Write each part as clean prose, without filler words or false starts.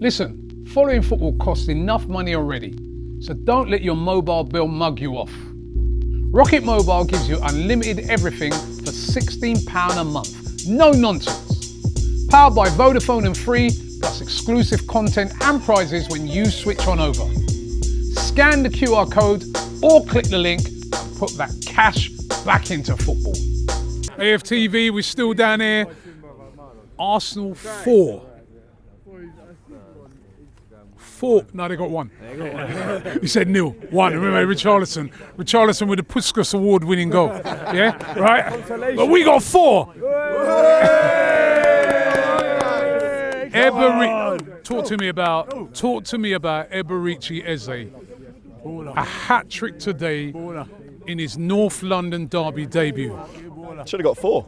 Listen, following football costs enough money already, so don't let your mobile bill mug you off. Rocket Mobile gives you unlimited everything for £16 a month. No nonsense. Powered by Vodafone and Free, plus exclusive content and prizes when you switch on over. Scan the QR code or click the link and put that cash back into football. AFTV, we're still down here. Arsenal 4. No, they got 1. He said 0-1. Remember Richarlison with the Puskas award-winning goal. Yeah, right. But we got 4. Talk to me about Eberici Eze. A hat trick today in his North London derby debut. Should have got 4.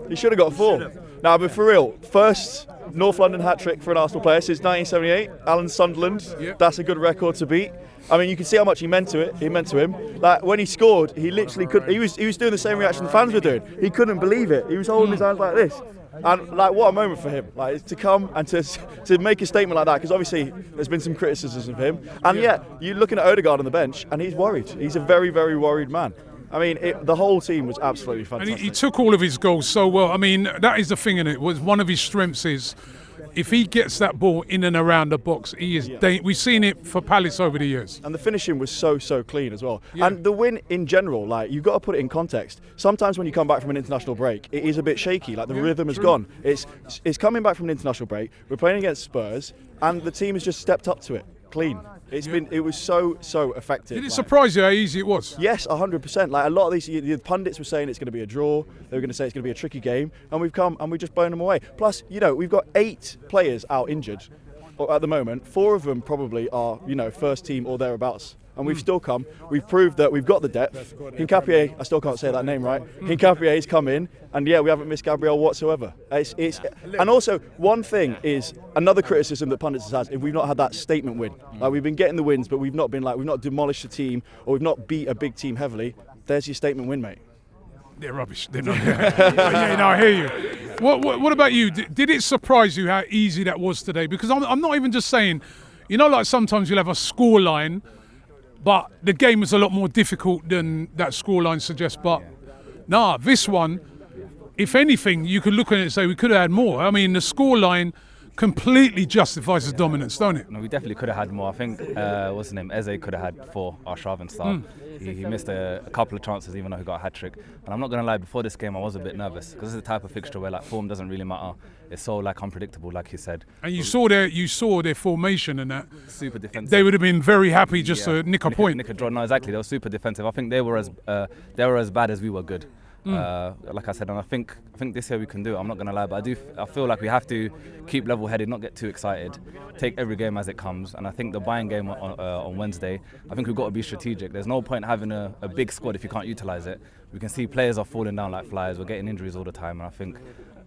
He should have got 4. Now, but for real, first North London hat-trick for an Arsenal player since 1978. Alan Sunderland, That's a good record to beat. I mean, you can see how much he meant to him. Like, when he scored, he literally could. He was doing the same reaction the fans were doing. He couldn't believe it. He was holding his hands like this. And, like, what a moment for him. Like, to come and to make a statement like that, because obviously there's been some criticisms of him. And yet, you're looking at Odegaard on the bench, and he's worried. He's a very, very worried man. I mean, the whole team was absolutely fantastic. And he took all of his goals so well. I mean, that is the thing in it. One of his strengths is if he gets that ball in and around the box, he is. We've seen it for Palace over the years. And the finishing was so clean as well. Yeah. And the win in general, like, you've got to put it in context. Sometimes when you come back from an international break, it is a bit shaky. Like, the rhythm has gone. It's coming back from an international break. We're playing against Spurs, and the team has just stepped up to it. Clean. It was so effective. Did it surprise you how easy it was? Yes, 100%. Like, a lot of the pundits were saying it's going to be a draw. They were going to say it's going to be a tricky game, and we've come and we've just blown them away. Plus, we've got 8 players out injured at the moment. 4 of them probably are, first team or thereabouts. And we've still come. We've proved that we've got the depth. Hincapié, I still can't say that name right. Hincapié's come in, and we haven't missed Gabriel whatsoever. And also, one thing is another criticism that pundits has if we've not had that statement win. Like, we've been getting the wins, but we've not demolished the team, or we've not beat a big team heavily. There's your statement win, mate. They're rubbish. They're not. I hear you. What about you? Did it surprise you how easy that was today? Because I'm not even just saying, like sometimes you'll have a score line, but the game was a lot more difficult than that scoreline suggests. But this one, if anything, you could look at it and say we could have had more. I mean, the scoreline completely justifies the dominance, don't it? No, we definitely could have had more. I think, what's his name, Eze could have had 4, Arshavin style. He missed a couple of chances even though he got a hat-trick. And I'm not going to lie, before this game I was a bit nervous because it's the type of fixture where form doesn't really matter. It's so unpredictable, like you said. And you saw their formation and that. Super defensive. They would have been very happy just to nick a point. Nick a draw. No, exactly. They were super defensive. I think they were as bad as we were good. Like I said, and I think this year we can do it. I'm not going to lie, but I feel like we have to keep level-headed, not get too excited, take every game as it comes. And I think the Bayern game on Wednesday, I think we've got to be strategic. There's no point having a big squad if you can't utilise it. We can see players are falling down like flies. We're getting injuries all the time, and I think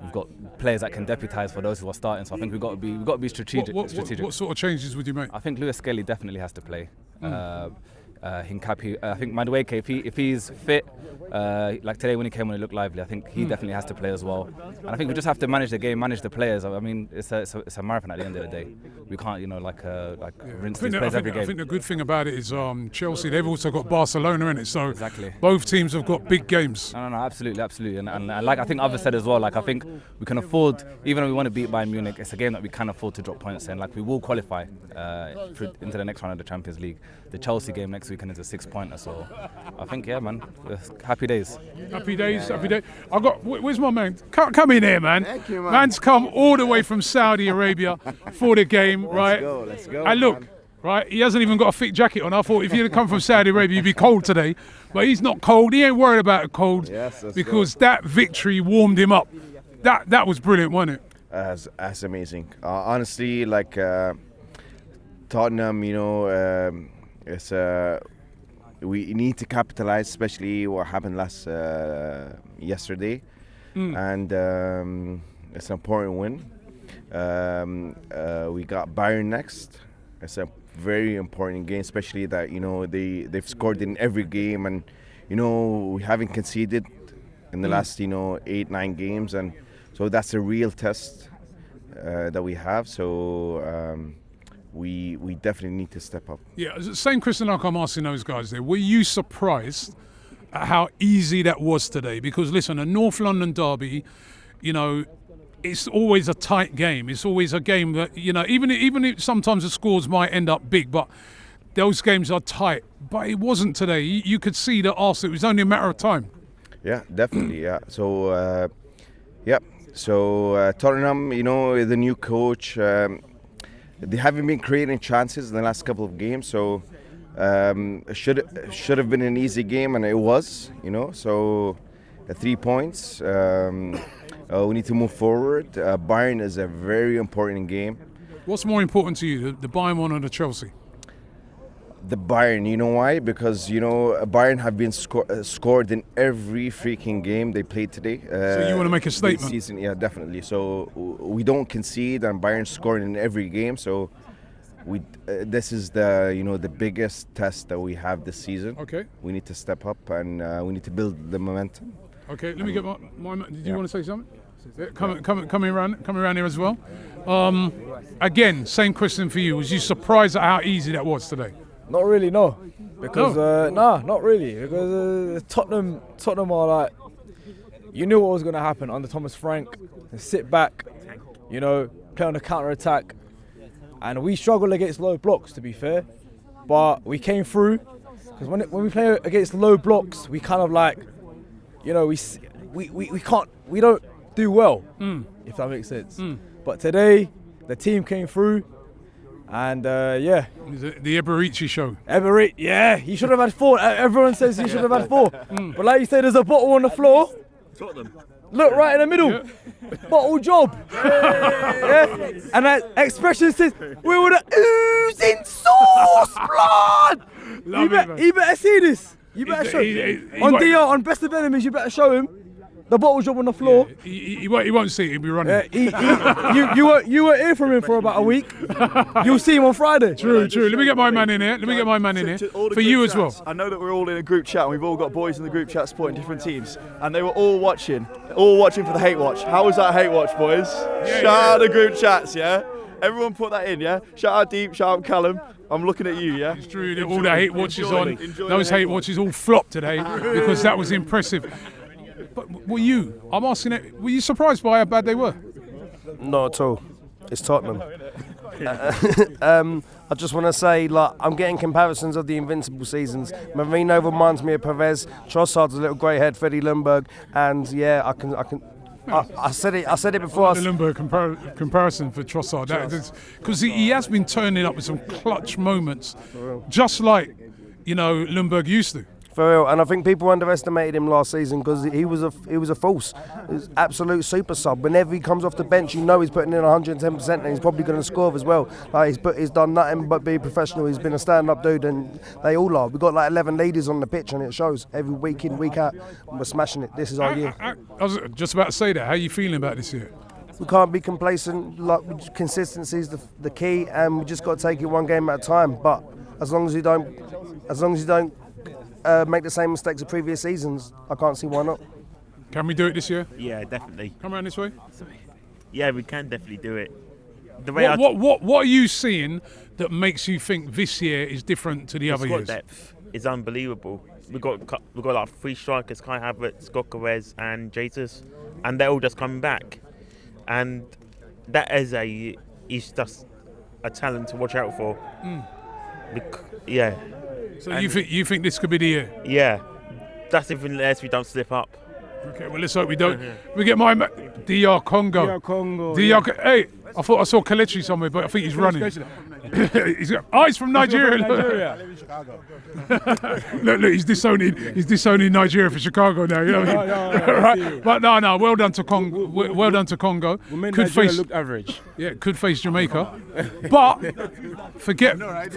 we've got players that can deputise for those who are starting. So I think we've got to be strategic. What sort of changes would you make? I think Lewis Skelly definitely has to play. Hincapié, I think Madueke, if he's fit, like today when he came on, he looked lively. I think he definitely has to play as well. And I think we just have to manage the game, manage the players. I mean, it's a marathon at the end of the day. We can't, rinse these players every game. I think the good thing about it is Chelsea. They've also got Barcelona in it, so exactly. Both teams have got big games. No, absolutely. And like I think others said as well. I think we can afford, even though we want to beat Bayern Munich, it's a game that we can afford to drop points in. We will qualify into the next round of the Champions League. The Chelsea game next weekend is a 6-pointer, so I think man, happy days. Happy days. Where's my man? Come in here, man. Thank you, man. Man's come all the way from Saudi Arabia for the game, right? Let's go. And look, right, he hasn't even got a thick jacket on. I thought if you'd come from Saudi Arabia, you'd be cold today, but he's not cold. He ain't worried about a cold because that victory warmed him up. That was brilliant, wasn't it? That's amazing. Honestly, Tottenham, it's we need to capitalize, especially what happened yesterday, and it's an important win. We got Bayern next. It's a very important game, especially that they've scored in every game, and we haven't conceded in the last 8-9 games, and so that's a real test that we have. So we definitely need to step up. Yeah, same question like I'm asking those guys there. Were you surprised at how easy that was today? Because listen, a North London derby, it's always a tight game. It's always a game that, even if sometimes the scores might end up big, but those games are tight. But it wasn't today. You could see that Arsenal, it was only a matter of time. Yeah, definitely. Yeah. So, Tottenham, the new coach, they haven't been creating chances in the last couple of games. So, should have been an easy game, and it was. So, 3 points. We need to move forward. Bayern is a very important game. What's more important to you, the Bayern one or the Chelsea? The Bayern, you know why? Because Bayern have been scored in every freaking game they played today. So you want to make a statement? Season, yeah, definitely. So we don't concede, and Bayern scoring in every game. So this is the biggest test that we have this season. Okay. We need to step up, and we need to build the momentum. Okay. Let me get my. Did you want to say something? Yeah, coming around here as well. Again, same question for you. Was you surprised at how easy that was today? Not really, no. Because not really. Because Tottenham are like, you knew what was going to happen under Thomas Frank. They sit back, play on the counter attack, and we struggled against low blocks. To be fair, but we came through. Because when we play against low blocks, we kind of like, we don't do well. If that makes sense. But today, the team came through. And the Eberici show. Yeah, he should have had 4. Everyone says he should have had 4. But like you say, there's a bottle on the floor. Tottenham. Look right in the middle. Yeah. Bottle job. Yeah. And that expression says, we were the oozing sauce blood. You better see this. You better show him. On Best of Enemies, you better show him. The bottle job on the floor. Yeah, he won't see it. He'll be running. You were here from him for about a week. You'll see him on Friday. True. Let me get my man in here. For you as well. I know that we're all in a group chat, and we've all got boys in the group chat supporting different teams, and they were all watching for the hate watch. How was that hate watch, boys? Shout out the group chats, yeah. Everyone put that in, yeah. Shout out Deep, shout out Callum. I'm looking at you, yeah. It's true. All the hate watches on. Those hate watches all flopped today because that was impressive. But were you surprised by how bad they were? Not at all. It's Tottenham. I just want to say, I'm getting comparisons of the invincible seasons. Mourinho reminds me of Perez. Trossard's a little grey head, Freddie Ljungberg, and I said it before. The Ljungberg comparison for Trossard, because he has been turning up with some clutch moments, just like Ljungberg used to. For real, and I think people underestimated him last season because he was a force. He was absolute super sub. Whenever he comes off the bench, he's putting in 110%, and he's probably going to score as well. He's done nothing but be professional. He's been a stand-up dude, and they all are. We've got 11 leaders on the pitch, and it shows every week in, week out. And we're smashing it. This is our year. I was just about to say that. How are you feeling about this year? We can't be complacent. Consistency is the key, and we just got to take it one game at a time. But as long as you don't make the same mistakes of previous seasons, I can't see why not. Can we do it this year? Yeah, definitely. Come around this way. Yeah, we can definitely do it. What are you seeing that makes you think this year is different to the other years? Depth is unbelievable. We've got 3 strikers: Kai Havertz, Gokares, and Jesus, and they're all just coming back. And that is just a talent to watch out for. Yeah. So you think this could be the year? Yeah, that's if unless we don't slip up. Okay, well let's hope we don't. We get my DR Congo. Hey, I thought I saw Kelechi somewhere, but I think he's running. He's from Nigeria. Look, he's disowning Nigeria for Chicago now. You know what I mean? Right? But no, well done to Congo. Well done to Congo. Nigeria looked average. Yeah, could face Jamaica, but forget. Look,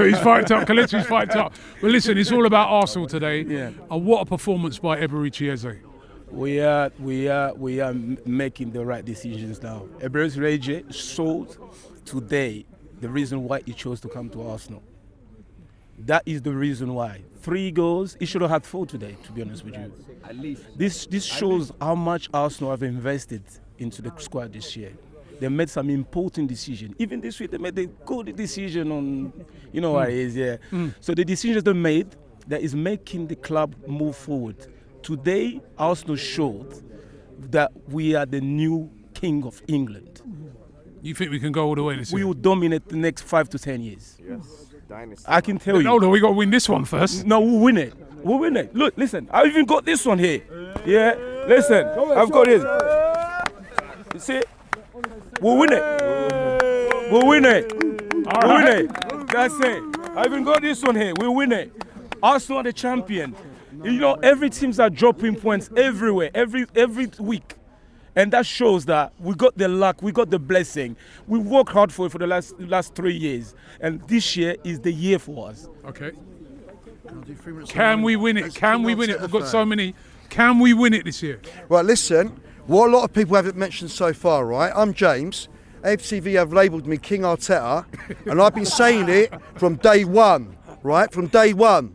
he's fighting up. Kelechi's fighting up. But listen, it's all about Arsenal today. Yeah. And what a performance by Eberici Eze. We are making the right decisions now. Eberici showed today the reason why he chose to come to Arsenal. That is the reason why. 3 goals. He should have had 4 today, to be honest with you. At least. This shows how much Arsenal have invested into the squad this year. they made some important decision. Even this week, they made a good decision on, you know what it is, yeah. So the decisions they made, that is making the club move forward. Today, Arsenal showed that we are the new king of England. You think we can go all the way this We year? will dominate the next 5 to 10 years. Yes, dynasty. I can tell you. Hold on, we got to win this one first. No, we'll win it. We'll win it. Look, listen, I even got this one here. Yeah, listen, I've got this. You see? We'll win it. We'll win it. We'll win it. That's it. I even got this one here. We'll win it. Arsenal are the champion. You know, every teams are dropping points everywhere, every week. And that shows that we got the luck, we got the blessing. We worked hard for it for the last 3 years. And this year is the year for us. Okay. Can we win it? Can we win it? We've got so many. Can we win it this year? Right, listen, what a lot of people haven't mentioned so far, right? I'm James. AFTV have labelled me King Arteta, and I've been saying it from day one, right? From day one.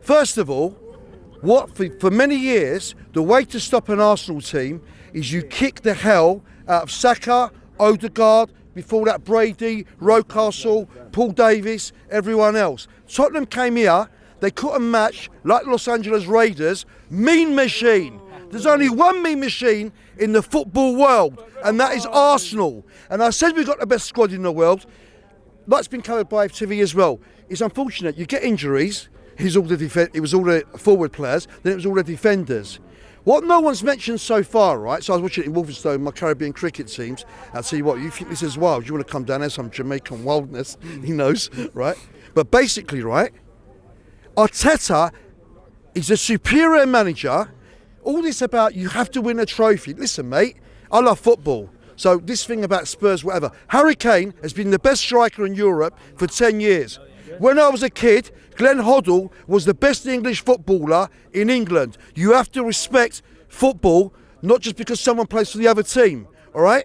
First of all, for many years, the way to stop an Arsenal team is you kick the hell out of Saka, Odegaard, before that Brady, Rocastle, Paul Davis, everyone else. Tottenham came here, they couldn't match, like Los Angeles Raiders, mean machine. There's only one mean machine in the football world, and that is Arsenal. And I said we've got the best squad in the world. That's been covered by FTV as well. It's unfortunate, you get injuries. It was all the forward players, then it was all the defenders. What no one's mentioned so far, right? So I was watching it in Wolverstone, my Caribbean cricket teams. I'll tell you what, you think this is wild? You want to come down there, some Jamaican wildness, he knows, right? But basically, right, Arteta is a superior manager. All this about you have to win a trophy. Listen, mate, I love football. So this thing about Spurs, whatever. Harry Kane has been the best striker in Europe for 10 years. When I was a kid, Glenn Hoddle was the best English footballer in England. You have to respect football, not just because someone plays for the other team, all right?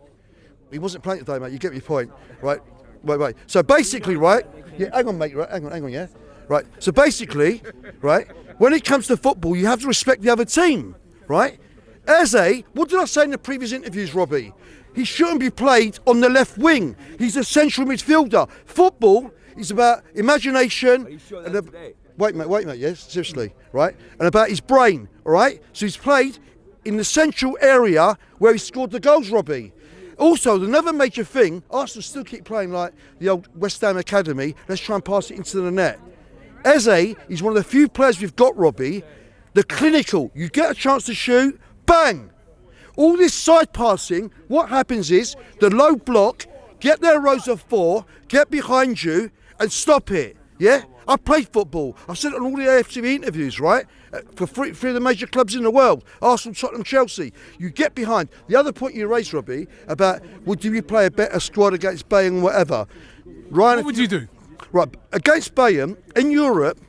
He wasn't playing today, mate, you get my point, right? Wait. So basically, right, yeah, hang on, mate, right? Hang on, yeah? Right, so basically, right, when it comes to football, you have to respect the other team, right? Eze, what did I say in the previous interviews, Robbie? He shouldn't be played on the left wing. He's a central midfielder. Football is about imagination. Are you sure that's today? Wait, mate, yes, seriously, right? And about his brain, all right? So he's played in the central area where he scored the goals, Robbie. Also, another major thing, Arsenal still keep playing like the old West Ham Academy. Let's try and pass it into the net. Eze is one of the few players we've got, Robbie. The clinical, you get a chance to shoot, bang! All this side passing, what happens is the low block, get their rows of 4, get behind you and stop it, yeah? I played football. I've said it on all the AFTV interviews, right? For three of the major clubs in the world, Arsenal, Tottenham, Chelsea. You get behind. The other point you raised, Robbie, about, well, do we play a better squad against Bayern, whatever? Ryan, What would you do? Right, against Bayern, in Europe,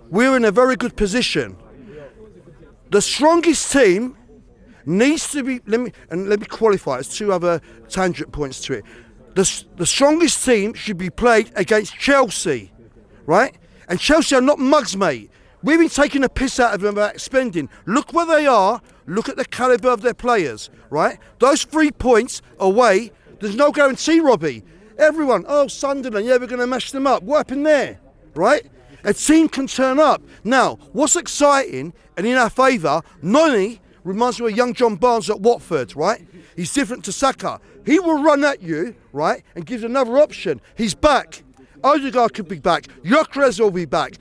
we're in a very good position. The strongest team needs to be, let me qualify, there's 2 other tangent points to it. The strongest team should be played against Chelsea, right? And Chelsea are not mugs, mate. We've been taking a piss out of them about spending. Look where they are, look at the calibre of their players, right? Those 3 points away, there's no guarantee, Robbie. Everyone, oh, Sunderland, yeah, we're going to mash them up. What happened there, right? A team can turn up. Now, what's exciting and in our favour, Noni reminds me of young John Barnes at Watford, right? He's different to Saka. He will run at you, right, and gives another option. He's back. Odegaard could be back. Gyökeres will be back.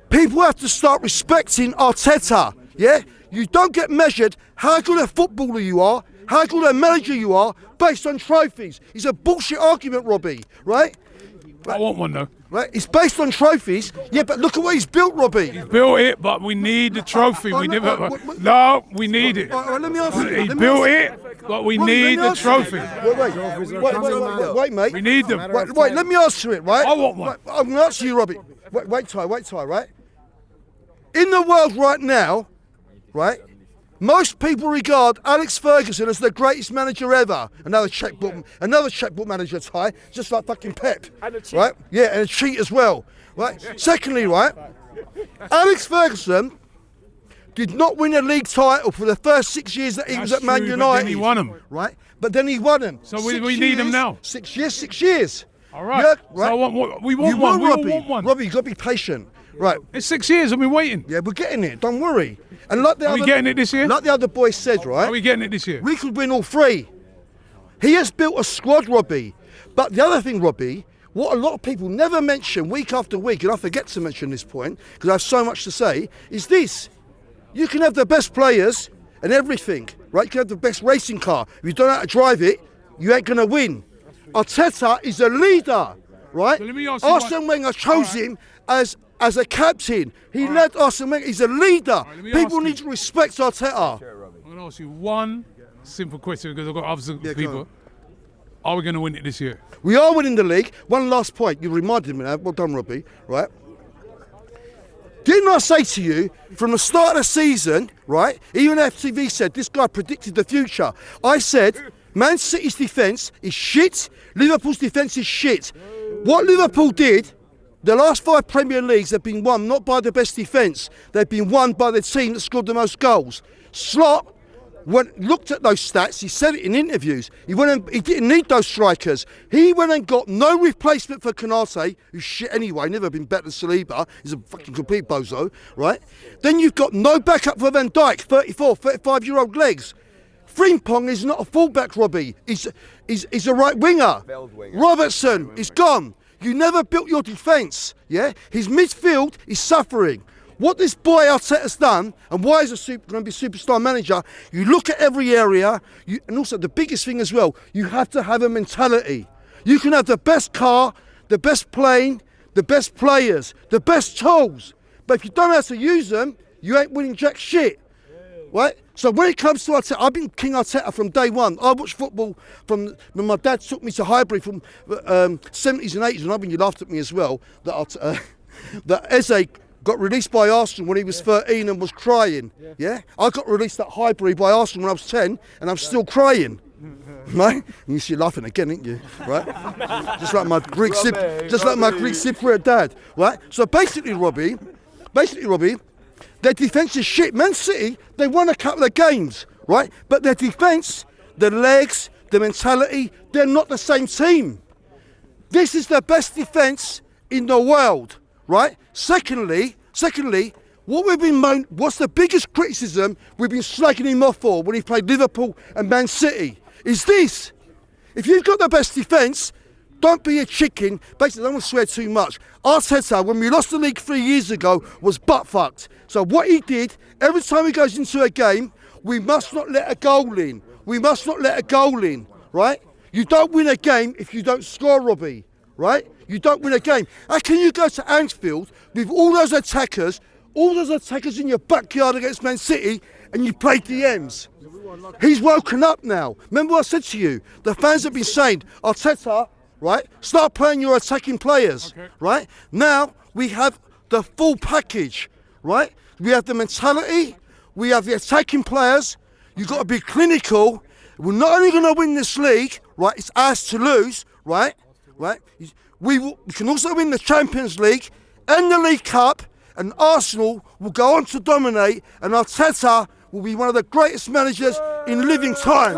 People have to start respecting Arteta, yeah? You don't get measured how good a footballer you are, how good a manager you are, based on trophies. It's a bullshit argument, Robbie, right? I want one, though. Right, it's based on trophies. Yeah, but look at what he's built, Robbie. He's built it, but we need the trophy. We never. No, we need it. All right, let me ask you. He built it, but we need the trophy. Wait, mate. We need them. Wait, let me answer it, right? I want one. I'm going to answer you, Robbie. Wait, Ty, right? In the world right now, right, most people regard Alex Ferguson as the greatest manager ever. Another checkbook manager, Ty, just like fucking Pep. Right? Yeah, and a cheat as well. Right? Secondly, right, Alex Ferguson did not win a league title for the first 6 years that he was at Man true, but United. then he won 'em. Right? But then he won them. So we need him now. 6 years, 6 years. All right. Yeah, So I want, we want You one. will, We all Robbie. want one. Robbie, you've got to be patient. Right. It's 6 years and we're waiting. Yeah, we're getting it. Don't worry. And like the Are other, we getting it this year? Like the other boy said, right? Are we getting it this year? We could win all three. He has built a squad, Robbie. But the other thing, Robbie, what a lot of people never mention week after week, and I forget to mention this point because I have so much to say, is this. You can have the best players and everything, right? You can have the best racing car. If you don't know how to drive it, you ain't going to win. Arteta is a leader, right? So let me ask you Arsene Wenger chose him as a captain. He led Arsene Wenger. He's a leader. let me People ask need you. to respect Arteta. I'm going to ask you one simple question because I've got other go people. on. Are we going to win it this year? We are winning the league. One last point. You reminded me now. Well done, Robbie. Right? Didn't I say to you from the start of the season, right? Even AFTV said this guy predicted the future. I said Man City's defence is shit. Liverpool's defence is shit. What Liverpool did, the last 5 Premier Leagues have been won not by the best defence. They've been won by the team that scored the most goals. Slot looked at those stats. He said it in interviews. He didn't need those strikers. He went and got no replacement for Konate, who's shit anyway, never been better than Saliba. He's a fucking complete bozo, right? Then you've got no backup for Van Dijk, 34, 35-year-old legs. Frimpong is not a fullback, Robbie. He's a right winger. Robertson is gone. You never built your defence, yeah? His midfield is suffering. What this boy Arteta's done, and why he's going to be a superstar manager, you look at every area, and also the biggest thing as well, you have to have a mentality. You can have the best car, the best plane, the best players, the best tools, but if you don't know how to use them, you ain't winning jack shit, right? So when it comes to Arteta, I've been King Arteta from day one. I watched football from when my dad took me to Highbury from 70s and 80s, and I mean, you laughed at me as well, that Eze got released by Arsenal when he was 13 and was crying. Yeah? I got released at Highbury by Arsenal when I was 10 and I'm still crying. Right? And you see laughing again, ain't you? Right? Just like my Greek Cypriot dad. Right? So basically, Robbie, their defence is shit. Man City, they won a couple of games, right? But their defence, the legs, the mentality, they're not the same team. This is the best defence in the world. Right? Secondly, what's the biggest criticism we've been slagging him off for when he played Liverpool and Man City? Is this. If you've got the best defence, don't be a chicken. Basically, I don't want to swear too much. Arteta, when we lost the league 3 years ago, was butt-fucked. So what he did, every time he goes into a game, we must not let a goal in. Right? You don't win a game if you don't score, Robbie. Right? You don't win a game. How can you go to Anfield with all those attackers in your backyard against Man City, and you play DMs? He's woken up now. Remember what I said to you? The fans have been saying, Arteta, right, start playing your attacking players, right? Now we have the full package, right? We have the mentality, we have the attacking players. You've got to be clinical. We're not only going to win this league, right? It's ours to lose, right? Right? We can also win the Champions League and the League Cup, and Arsenal will go on to dominate, and Arteta will be one of the greatest managers in living time.